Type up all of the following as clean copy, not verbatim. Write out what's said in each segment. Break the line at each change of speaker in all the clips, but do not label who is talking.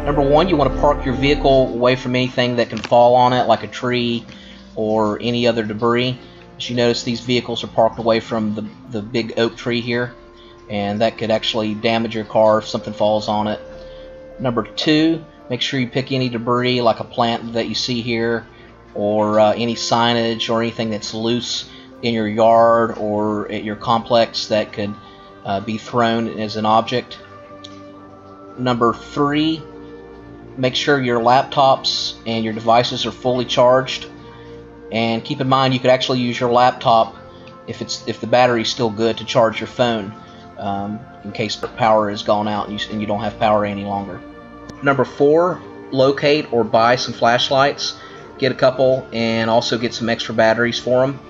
Number one, you want to park your vehicle away from anything that can fall on it, like a tree or any other debris. As you notice, these vehicles are parked away from the big oak tree here, and that could actually damage your car if something falls on it. Number two, make sure you pick any debris like a plant that you see here, or any signage or anything that's loose in your yard or at your complex that could be thrown as an object. Number three, make sure your laptops and your devices are fully charged, and keep in mind you could actually use your laptop if the battery's still good to charge your phone in case the power has gone out and you don't have power any longer. Number four, locate or buy some flashlights. Get a couple and also get some extra batteries for them.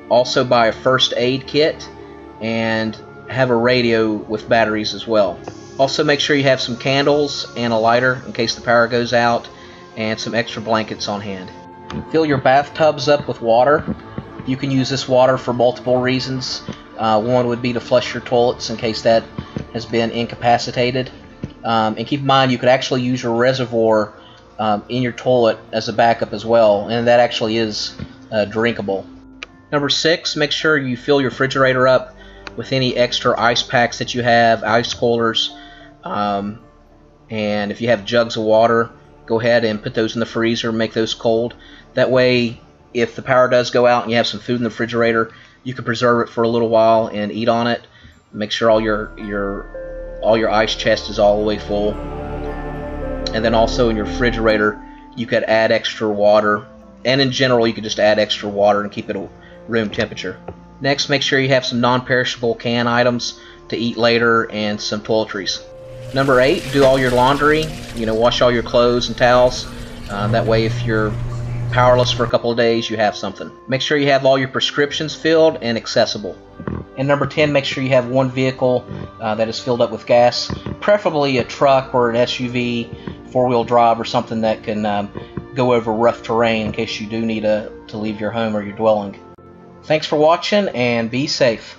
Also buy a first aid kit and have a radio with batteries as well. Also make sure you have some candles and a lighter in case the power goes out, and some extra blankets on hand. Fill your bathtubs up with water. You can use this water for multiple reasons. One would be to flush your toilets in case that has been incapacitated. And keep in mind you could actually use your reservoir in your toilet as a backup as well, and that actually is drinkable. Number six, make sure you fill your refrigerator up with any extra ice packs that you have, ice coolers, and if you have jugs of water, go ahead and put those in the freezer, make those cold. That way, if the power does go out and you have some food in the refrigerator, you can preserve it for a little while and eat on it. Make sure all your ice chest is all the way full. And then also in your refrigerator, you could add extra water, and in general you could just add extra water and keep it at room temperature. Next, make sure you have some non-perishable canned items to eat later and some toiletries. Number eight, do all your laundry. Wash all your clothes and towels. That way if you're powerless for a couple of days, you have something. Make sure you have all your prescriptions filled and accessible. And number 10, make sure you have one vehicle that is filled up with gas, preferably a truck or an SUV, four-wheel drive, or something that can go over rough terrain in case you do need to leave your home or your dwelling. Thanks for watching, and be safe.